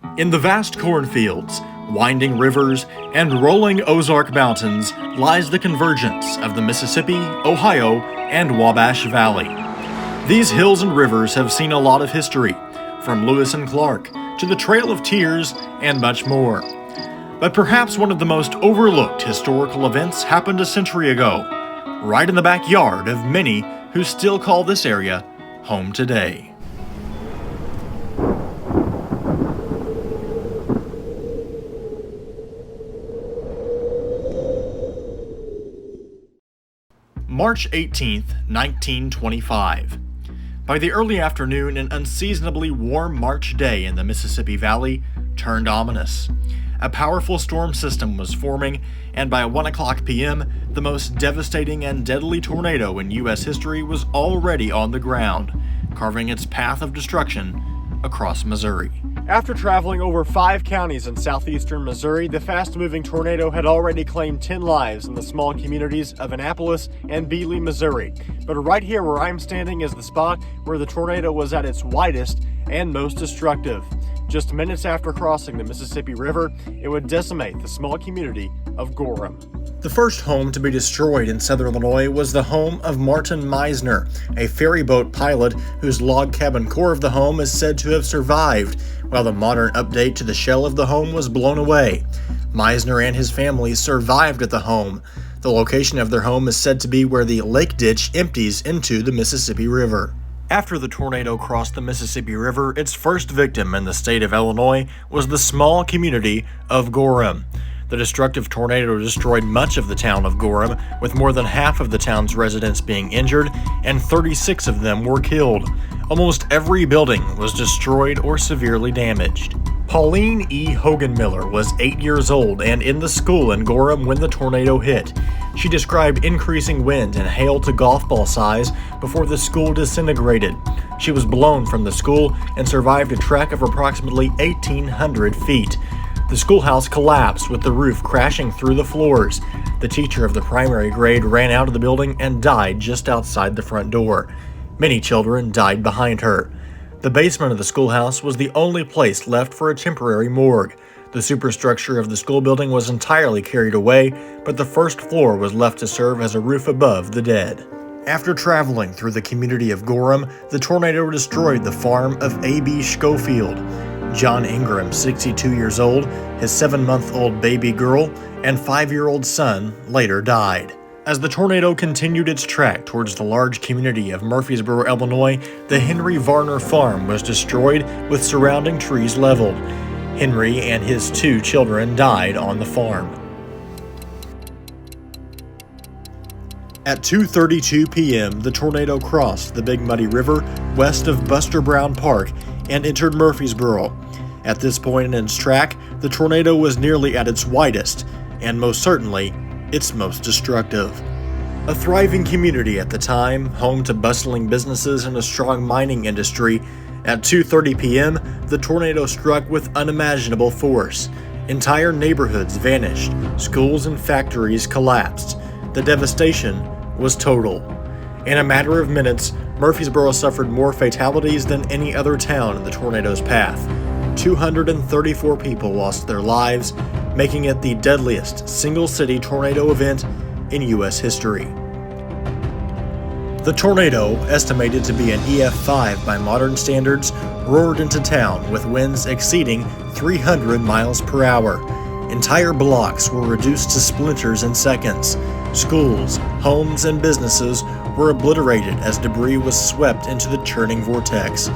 In the vast cornfields, winding rivers, and rolling Ozark Mountains lies the convergence of the Mississippi, Ohio, and Wabash Valley. These hills and rivers have seen a lot of history, from Lewis and Clark to the Trail of Tears and much more. But perhaps one of the most overlooked historical events happened a century ago, right in the backyard of many who still call this area home today. March 18, 1925. By the early afternoon, an unseasonably warm March day in the Mississippi Valley turned ominous. A powerful storm system was forming, and by 1 o'clock p.m., the most devastating and deadly tornado in U.S. history was already on the ground, carving its path of destruction across Missouri. After traveling over 5 counties in southeastern Missouri, the fast-moving tornado had already claimed 10 lives in the small communities of Annapolis and Beasley, Missouri. But right here where I'm standing is the spot where the tornado was at its widest and most destructive. Just minutes after crossing the Mississippi River, it would decimate the small community of Gorham. The first home to be destroyed in southern Illinois was the home of Martin Meisner, a ferry boat pilot whose log cabin core of the home is said to have survived, while the modern update to the shell of the home was blown away. Meisner and his family survived at the home. The location of their home is said to be where the lake ditch empties into the Mississippi River. After the tornado crossed the Mississippi River, its first victim in the state of Illinois was the small community of Gorham. The destructive tornado destroyed much of the town of Gorham, with more than half of the town's residents being injured, and 36 of them were killed. Almost every building was destroyed or severely damaged. Pauline E. Hogan-Miller was 8 years old and in the school in Gorham when the tornado hit. She described increasing wind and hail to golf ball size before the school disintegrated. She was blown from the school and survived a trek of approximately 1,800 feet. The schoolhouse collapsed with the roof crashing through the floors. The teacher of the primary grade ran out of the building and died just outside the front door. Many children died behind her. The basement of the schoolhouse was the only place left for a temporary morgue. The superstructure of the school building was entirely carried away, but the first floor was left to serve as a roof above the dead. After traveling through the community of Gorham, the tornado destroyed the farm of A.B. Schofield. John Ingram, 62 years old, his 7-month-old baby girl, and 5-year-old son later died. As the tornado continued its track towards the large community of Murphysboro, Illinois, the Henry Varner farm was destroyed with surrounding trees leveled. Henry and his 2 children died on the farm. At 2:32 p.m., the tornado crossed the Big Muddy River west of Buster Brown Park and entered Murphysboro. At this point in its track, the tornado was nearly at its widest, and most certainly, its most destructive. A thriving community at the time, home to bustling businesses and a strong mining industry, at 2:30 p.m., the tornado struck with unimaginable force. Entire neighborhoods vanished, schools and factories collapsed. The devastation was total. In a matter of minutes, Murphysboro suffered more fatalities than any other town in the tornado's path. 234 people lost their lives, making it the deadliest single-city tornado event in U.S. history. The tornado, estimated to be an EF5 by modern standards, roared into town with winds exceeding 300 miles per hour. Entire blocks were reduced to splinters in seconds. Schools, homes, and businesses were obliterated as debris was swept into the churning vortex.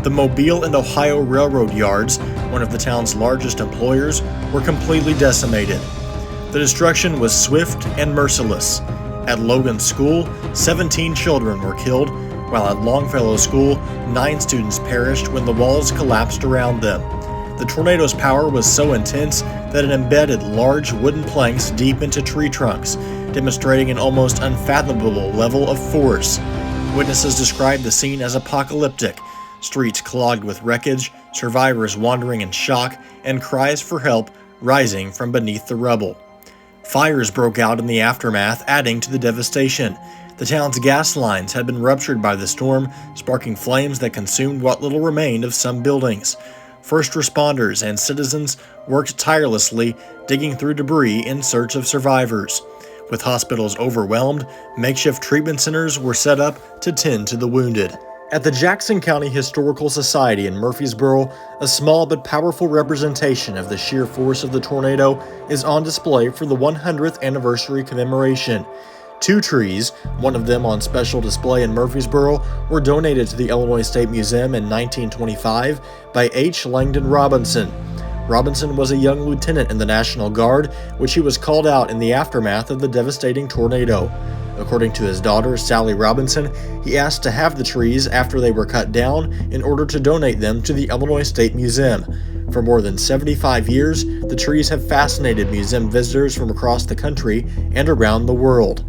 The Mobile and Ohio Railroad yards, one of the town's largest employers, were completely decimated. The destruction was swift and merciless. At Logan School, 17 children were killed, while at Longfellow School, 9 students perished when the walls collapsed around them. The tornado's power was so intense that it embedded large wooden planks deep into tree trunks, demonstrating an almost unfathomable level of force. Witnesses described the scene as apocalyptic, streets clogged with wreckage, survivors wandering in shock, and cries for help rising from beneath the rubble. Fires broke out in the aftermath, adding to the devastation. The town's gas lines had been ruptured by the storm, sparking flames that consumed what little remained of some buildings. First responders and citizens worked tirelessly, digging through debris in search of survivors. With hospitals overwhelmed, makeshift treatment centers were set up to tend to the wounded. At the Jackson County Historical Society in Murphysboro, a small but powerful representation of the sheer force of the tornado is on display for the 100th anniversary commemoration. 2 trees, one of them on special display in Murphysboro, were donated to the Illinois State Museum in 1925 by H. Langdon Robinson. Robinson was a young lieutenant in the National Guard, which he was called out in the aftermath of the devastating tornado. According to his daughter, Sally Robinson, he asked to have the trees after they were cut down in order to donate them to the Illinois State Museum. For more than 75 years, the trees have fascinated museum visitors from across the country and around the world.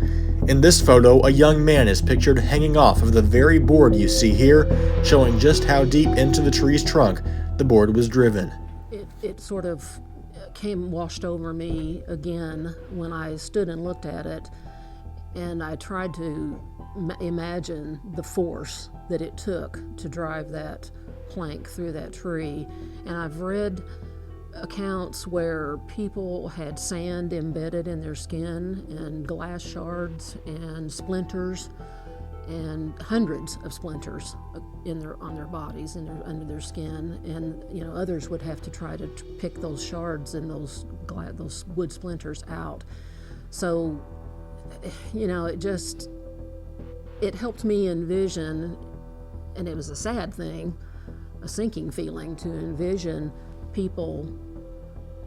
In this photo, a young man is pictured hanging off of the very board you see here, showing just how deep into the tree's trunk the board was driven. It sort of washed over me again when I stood and looked at it, and I tried to imagine the force that it took to drive that plank through that tree. And I've read accounts where people had sand embedded in their skin and glass shards and splinters and hundreds of splinters on their bodies and under their skin, and others would have to try to pick those shards and those wood splinters out. So it helped me envision, and it was a sad thing, a sinking feeling to envision people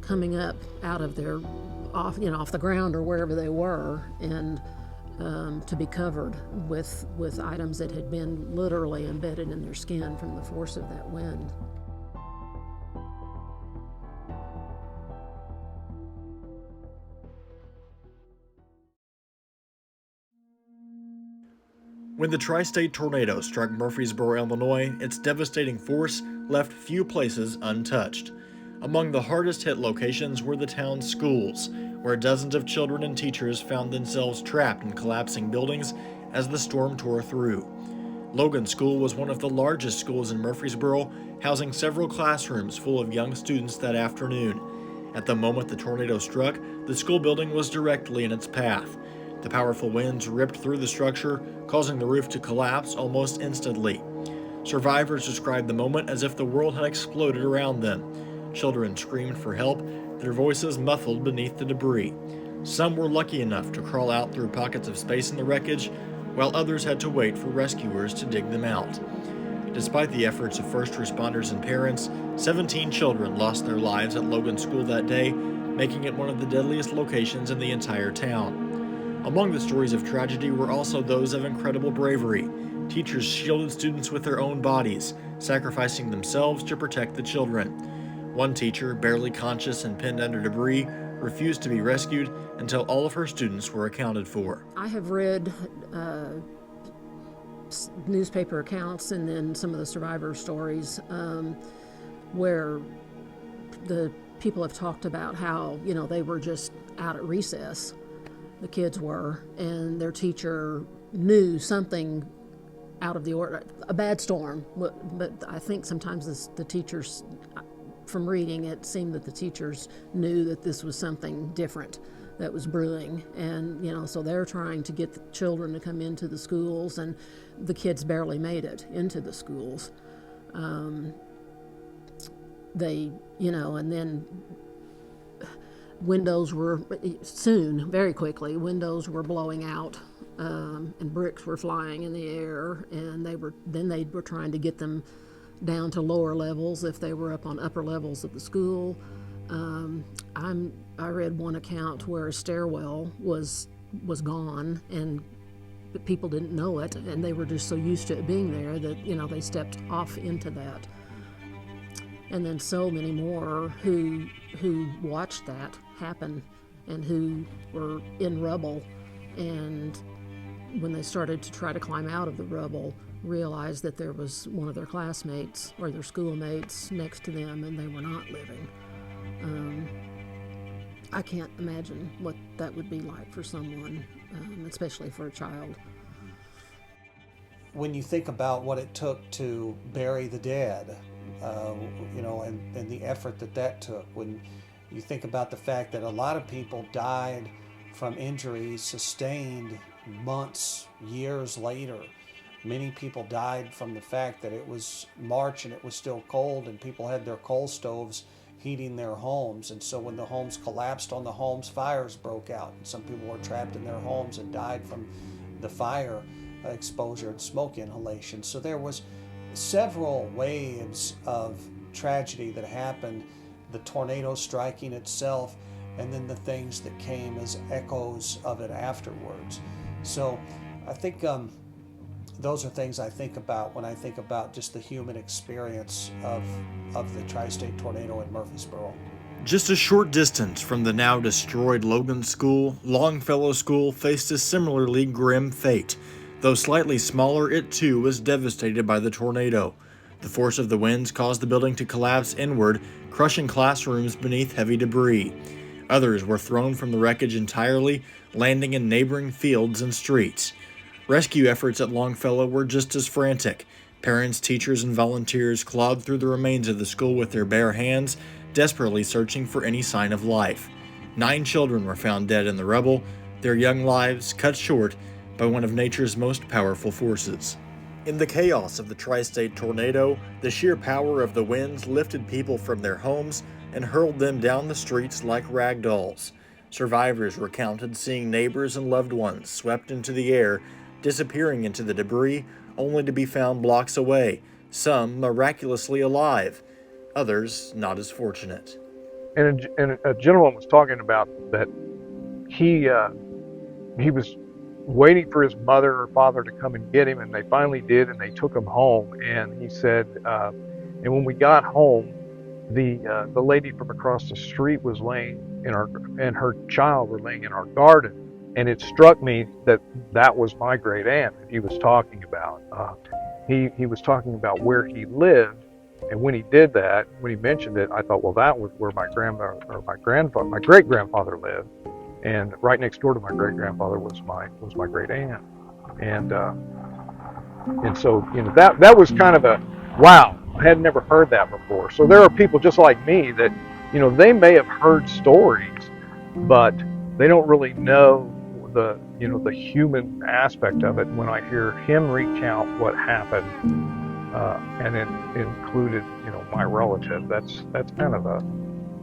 coming up out of their off the ground or wherever they were, and to be covered with items that had been literally embedded in their skin from the force of that wind. When the tri-state tornado struck Murphysboro, Illinois, its devastating force left few places untouched. Among the hardest hit locations were the town's schools, where dozens of children and teachers found themselves trapped in collapsing buildings as the storm tore through. Logan School was one of the largest schools in Murphysboro, housing several classrooms full of young students that afternoon. At the moment the tornado struck, the school building was directly in its path. The powerful winds ripped through the structure, causing the roof to collapse almost instantly. Survivors described the moment as if the world had exploded around them. Children screamed for help, their voices muffled beneath the debris. Some were lucky enough to crawl out through pockets of space in the wreckage, while others had to wait for rescuers to dig them out. Despite the efforts of first responders and parents, 17 children lost their lives at Logan School that day, making it one of the deadliest locations in the entire town. Among the stories of tragedy were also those of incredible bravery. Teachers shielded students with their own bodies, sacrificing themselves to protect the children. One teacher, barely conscious and pinned under debris, refused to be rescued until all of her students were accounted for. I have read newspaper accounts and then some of the survivor stories where the people have talked about how, they were just out at recess, the kids were, and their teacher knew something out of the order, a bad storm, but I think sometimes the teachers, from reading it, seemed that the teachers knew that this was something different that was brewing, and so they're trying to get the children to come into the schools, and the kids barely made it into the schools. And then windows were very quickly blowing out, and bricks were flying in the air, and they were trying to get them down to lower levels if they were up on upper levels of the school. I read one account where a stairwell was gone, and people didn't know it, and they were just so used to it being there that they stepped off into that. And then so many more who watched that happen and who were in rubble, and when they started to try to climb out of the rubble, realized that there was one of their classmates or their schoolmates next to them, and they were not living. I can't imagine what that would be like for someone, especially for a child. When you think about what it took to bury the dead, and the effort that took. When you think about the fact that a lot of people died from injuries sustained months, years later. Many people died from the fact that it was March and it was still cold and people had their coal stoves heating their homes. And so when the homes collapsed on the homes, fires broke out. And some people were trapped in their homes and died from the fire exposure and smoke inhalation. So there was several waves of tragedy that happened, the tornado striking itself, and then the things that came as echoes of it afterwards. So I think those are things I think about when I think about just the human experience of the tri-state tornado in Murphysboro. Just a short distance from the now destroyed Logan School, Longfellow School faced a similarly grim fate. Though slightly smaller, it too was devastated by the tornado. The force of the winds caused the building to collapse inward, crushing classrooms beneath heavy debris. Others were thrown from the wreckage entirely, landing in neighboring fields and streets. Rescue efforts at Longfellow were just as frantic. Parents, teachers, and volunteers clawed through the remains of the school with their bare hands, desperately searching for any sign of life. 9 children were found dead in the rubble, their young lives cut short by one of nature's most powerful forces. In the chaos of the tri-state tornado, the sheer power of the winds lifted people from their homes and hurled them down the streets like rag dolls. Survivors recounted seeing neighbors and loved ones swept into the air, disappearing into the debris, only to be found blocks away, some miraculously alive, others not as fortunate. And a gentleman was talking about that he was waiting for his mother or father to come and get him, and they finally did, and they took him home. And he said, and when we got home, the lady from across the street was laying and her child were laying in our garden. And it struck me that was my great aunt that he was talking about. He was talking about where he lived, and when he did that, when he mentioned it, I thought, well, that was where my grandmother or my great grandfather lived, and right next door to my great grandfather was my great aunt, and so that was kind of a wow. I had never heard that before. So there are people just like me that they may have heard stories, but they don't really know the human aspect of it. When I hear him recount what happened, and it included my relative, that's kind of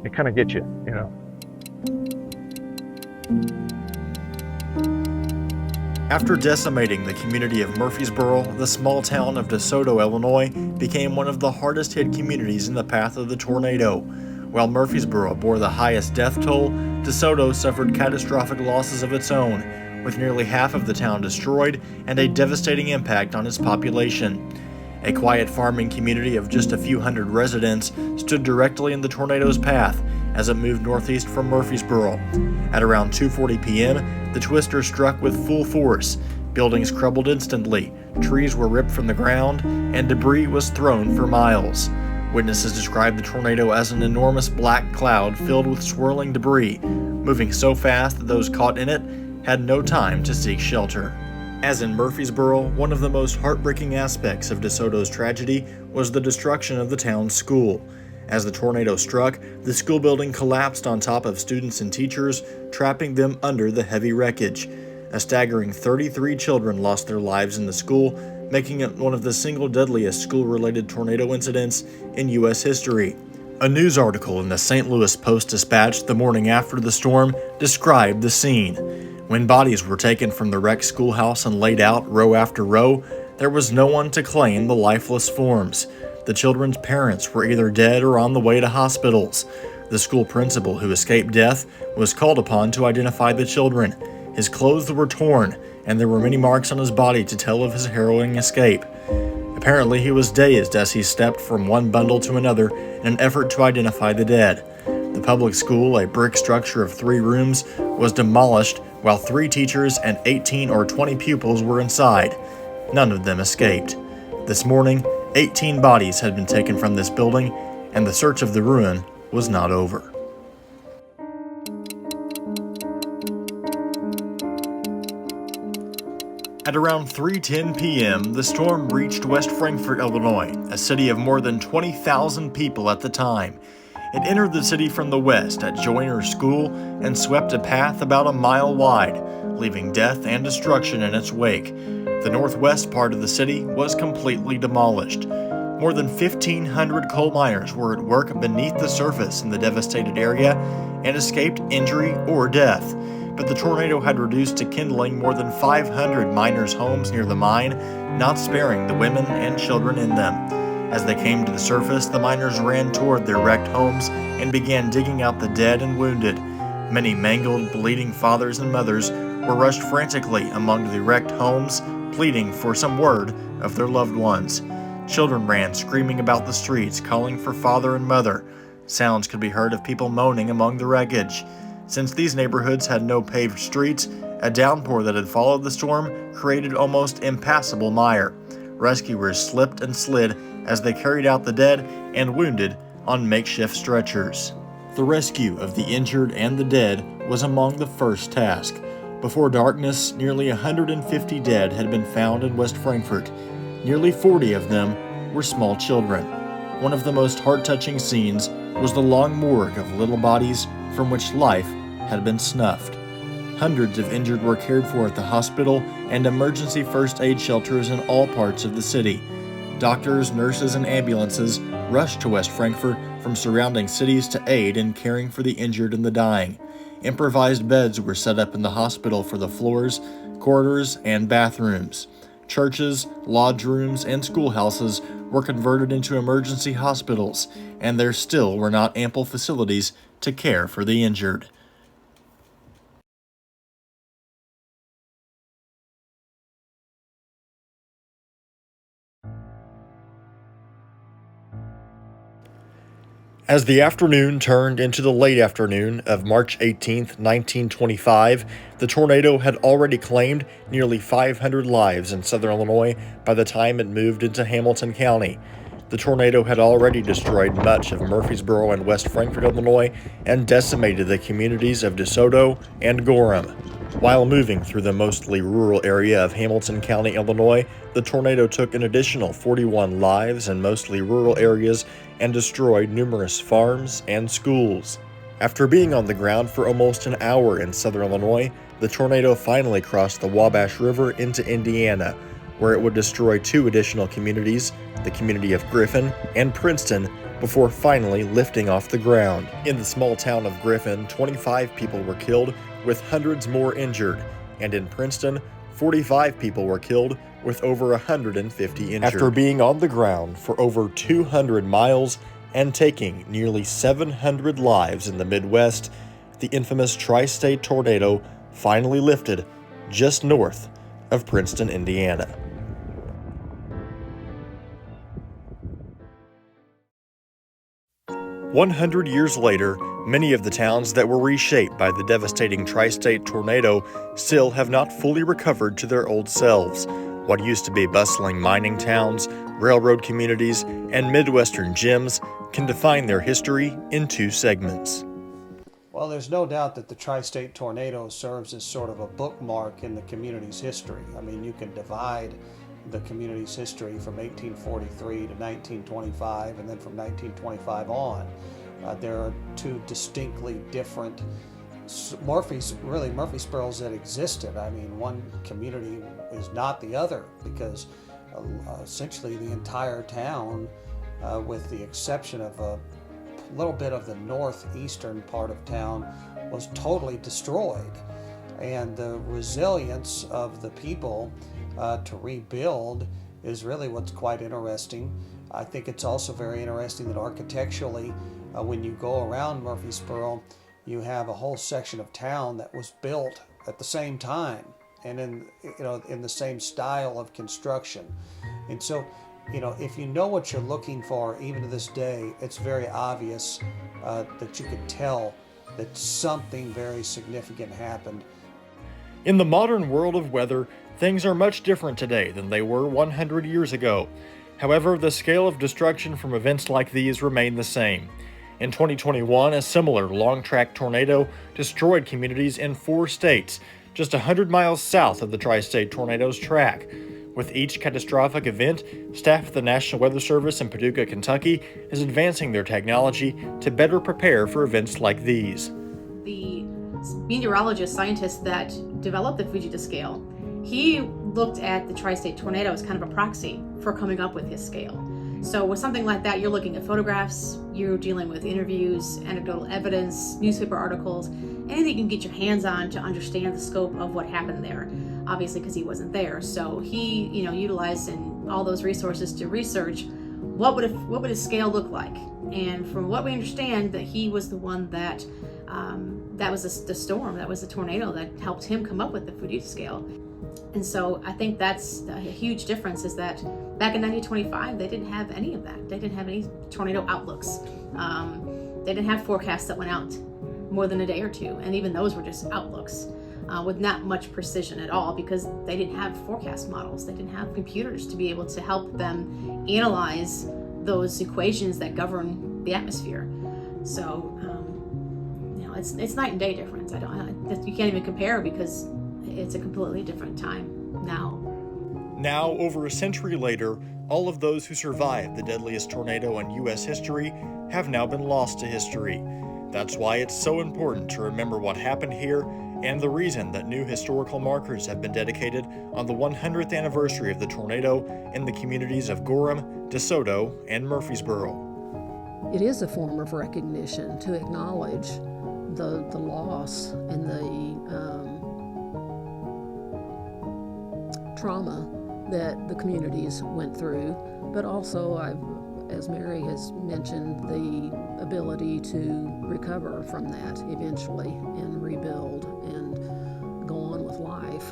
it kind of gets you. After decimating the community of Murphysboro, the small town of Desoto, Illinois, became one of the hardest hit communities in the path of the tornado. While Murphysboro bore the highest death toll, Desoto suffered catastrophic losses of its own, with nearly half of the town destroyed and a devastating impact on its population. A quiet farming community of just a few hundred residents stood directly in the tornado's path as it moved northeast from Murphysboro. At around 2:40 p.m., the twister struck with full force. Buildings crumbled instantly, trees were ripped from the ground, and debris was thrown for miles. Witnesses described the tornado as an enormous black cloud filled with swirling debris, moving so fast that those caught in it had no time to seek shelter. As in Murphysboro, one of the most heartbreaking aspects of DeSoto's tragedy was the destruction of the town's school. As the tornado struck, the school building collapsed on top of students and teachers, trapping them under the heavy wreckage. A staggering 33 children lost their lives in the school, making it one of the single deadliest school-related tornado incidents in U.S. history. A news article in the St. Louis Post-Dispatch the morning after the storm described the scene. When bodies were taken from the wrecked schoolhouse and laid out row after row, there was no one to claim the lifeless forms. The children's parents were either dead or on the way to hospitals. The school principal who escaped death was called upon to identify the children. His clothes were torn, and there were many marks on his body to tell of his harrowing escape. Apparently, he was dazed as he stepped from one bundle to another in an effort to identify the dead. The public school, a brick structure of 3 rooms, was demolished while 3 teachers and 18 or 20 pupils were inside. None of them escaped. This morning, 18 bodies had been taken from this building, and the search of the ruin was not over. At around 3:10 p.m., the storm reached West Frankfurt, Illinois, a city of more than 20,000 people at the time. It entered the city from the west at Joyner School and swept a path about a mile wide, leaving death and destruction in its wake. The northwest part of the city was completely demolished. More than 1,500 coal miners were at work beneath the surface in the devastated area and escaped injury or death. But the tornado had reduced to kindling more than 500 miners' homes near the mine, not sparing the women and children in them. As they came to the surface, the miners ran toward their wrecked homes and began digging out the dead and wounded. Many mangled, bleeding fathers and mothers were rushed frantically among the wrecked homes, pleading for some word of their loved ones. Children ran screaming about the streets, calling for father and mother. Sounds could be heard of people moaning among the wreckage. Since these neighborhoods had no paved streets, a downpour that had followed the storm created almost impassable mire. Rescuers slipped and slid as they carried out the dead and wounded on makeshift stretchers. The rescue of the injured and the dead was among the first task. Before darkness, nearly 150 dead had been found in West Frankfurt. Nearly 40 of them were small children. One of the most heart-touching scenes was the long morgue of little bodies from which life had been snuffed. Hundreds of injured were cared for at the hospital and emergency first aid shelters in all parts of the city. Doctors, nurses, and ambulances rushed to West Frankfurt from surrounding cities to aid in caring for the injured and the dying. Improvised beds were set up in the hospital for the floors, corridors, and bathrooms. Churches, lodge rooms, and schoolhouses were converted into emergency hospitals, and there still were not ample facilities to care for the injured. As the afternoon turned into the late afternoon of March 18, 1925, the tornado had already claimed nearly 500 lives in southern Illinois by the time it moved into Hamilton County. The tornado had already destroyed much of Murphysboro and West Frankfurt, Illinois, and decimated the communities of Desoto and Gorham. While moving through the mostly rural area of Hamilton County, Illinois, the tornado took an additional 41 lives in mostly rural areas and destroyed numerous farms and schools. After being on the ground for almost an hour in southern Illinois, the tornado finally crossed the Wabash River into Indiana, where it would destroy 2 additional communities, the community of Griffin and Princeton, before finally lifting off the ground. In the small town of Griffin, 25 people were killed, with hundreds more injured, and in Princeton, 45 people were killed, with over 150 injured. After being on the ground for over 200 miles and taking nearly 700 lives in the Midwest, the infamous tri-state tornado finally lifted just north of Princeton, Indiana. "100 years later, many of the towns that were reshaped by the devastating tri-state tornado still have not fully recovered to their old selves. What used to be bustling mining towns, railroad communities, and Midwestern gems can define their history in 2 segments. Well, there's no doubt that the tri-state tornado serves as sort of a bookmark in the community's history. I mean, you can divide the community's history from 1843 to 1925, and then from 1925 on. There are 2 distinctly different Murphysboros that existed. I mean, one community is not the other because essentially the entire town, with the exception of a little bit of the northeastern part of town, was totally destroyed. And the resilience of the people to rebuild is really what's quite interesting. I think it's also very interesting that architecturally, when you go around Murphysboro, you have a whole section of town that was built at the same time and in the same style of construction. And so, if you know what you're looking for, even to this day, it's very obvious that you could tell that something very significant happened. In the modern world of weather, things are much different today than they were 100 years ago. However, the scale of destruction from events like these remain the same. In 2021, a similar long-track tornado destroyed communities in 4 states, just 100 miles south of the tri-state tornado's track. With each catastrophic event, staff at the National Weather Service in Paducah, Kentucky is advancing their technology to better prepare for events like these. The meteorologist, scientist that developed the Fujita scale, he looked at the tri-state tornado as kind of a proxy for coming up with his scale. So with something like that, you're looking at photographs, you're dealing with interviews, anecdotal evidence, newspaper articles, anything you can get your hands on to understand the scope of what happened there. Obviously, because he wasn't there, so he, utilized all those resources to research what would his scale look like. And from what we understand, that he was the one that was the storm, that was the tornado that helped him come up with the Fujita scale. And so I think that's a huge difference, is that back in 1925, they didn't have any of that. They didn't have any tornado outlooks. They didn't have forecasts that went out more than a day or two, and even those were just outlooks with not much precision at all, because they didn't have forecast models. They didn't have computers to be able to help them analyze those equations that govern the atmosphere. So, it's night and day difference. You can't even compare, because it's a completely different time now. Now, over a century later, all of those who survived the deadliest tornado in U.S. history have now been lost to history. That's why it's so important to remember what happened here, and the reason that new historical markers have been dedicated on the 100th anniversary of the tornado in the communities of Gorham, Desoto, and Murphysboro. It is a form of recognition to acknowledge the loss and the trauma that the communities went through, but also, as Mary has mentioned, the ability to recover from that eventually and rebuild and go on with life.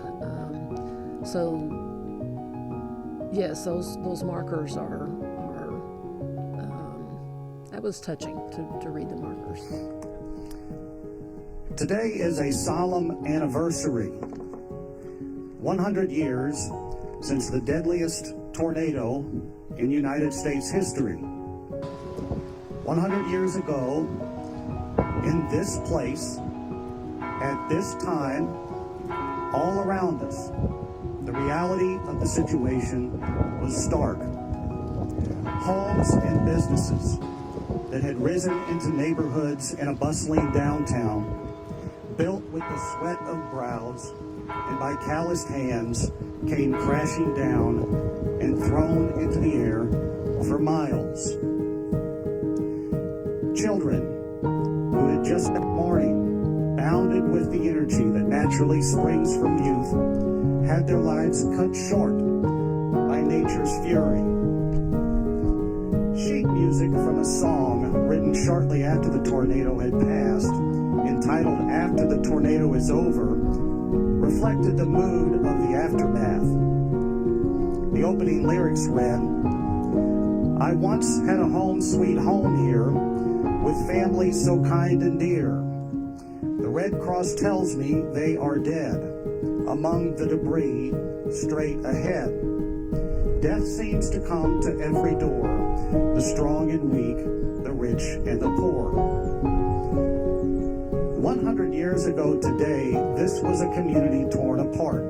So yes, those markers are that was touching to read the markers. Today is a solemn anniversary. 100 years since the deadliest tornado in United States history. 100 years ago, in this place, at this time, all around us, the reality of the situation was stark. Homes and businesses that had risen into neighborhoods in a bustling downtown, built with the sweat of brows and by calloused hands, came crashing down and thrown into the air for miles. Children who had just that morning bounded with the energy that naturally springs from youth had their lives cut short by nature's fury. Sheet music from a song written shortly after the tornado had passed, entitled "After the Tornado is Over," reflected the mood of the aftermath. The opening lyrics read, "I once had a home sweet home here, with families so kind and dear. The Red Cross tells me they are dead, among the debris straight ahead. Death seems to come to every door, the strong and weak, the rich and the poor." 100 years ago today, this was a community torn apart,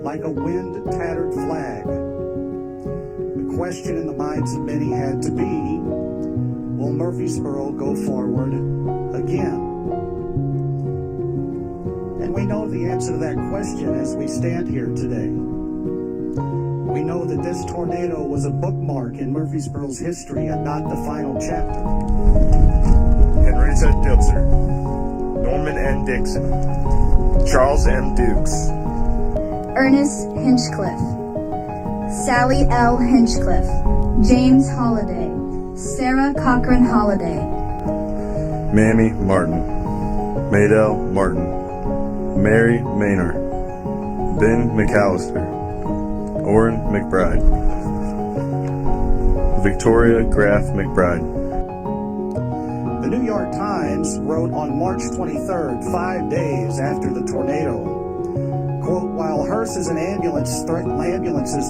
like a wind-tattered flag. The question in the minds of many had to be, will Murphysboro go forward again? And we know the answer to that question as we stand here today. We know that this tornado was a bookmark in Murphysboro's history and not the final chapter. Henrietta Diltzer, Norman N. Dixon, Charles M. Dukes, Ernest Hinchcliffe, Sally L. Hinchcliffe, James Holliday, Sarah Cochran Holliday, Mamie Martin, Maydell Martin, Mary Maynard, Ben McAllister, Orrin McBride, Victoria Graff McBride. The New York Times wrote on March 23rd, 5 days after the tornado, Quote, while hearses and ambulances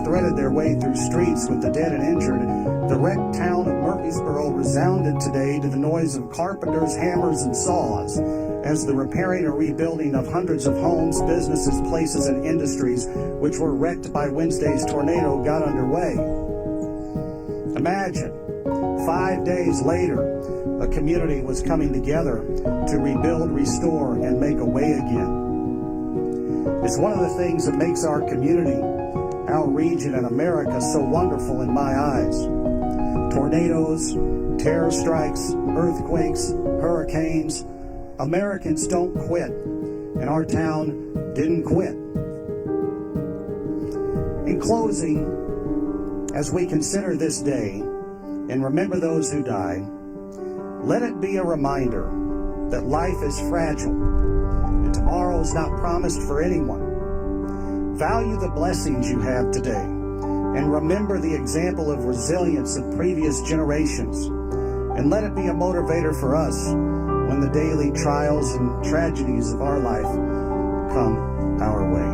threaded their way through streets with the dead and injured, the wrecked town of Murphysboro resounded today to the noise of carpenters, hammers, and saws as the repairing or rebuilding of hundreds of homes, businesses, places, and industries which were wrecked by Wednesday's tornado got underway. Imagine, 5 days later, a community was coming together to rebuild, restore, and make a way again. It's one of the things that makes our community, our region, and America so wonderful in my eyes. Tornadoes, terror strikes, earthquakes, hurricanes. Americans don't quit, and our town didn't quit. In closing, as we consider this day and remember those who died, let it be a reminder that life is fragile and tomorrow is not promised for anyone. Value the blessings you have today and remember the example of resilience of previous generations, and let it be a motivator for us when the daily trials and tragedies of our life come our way.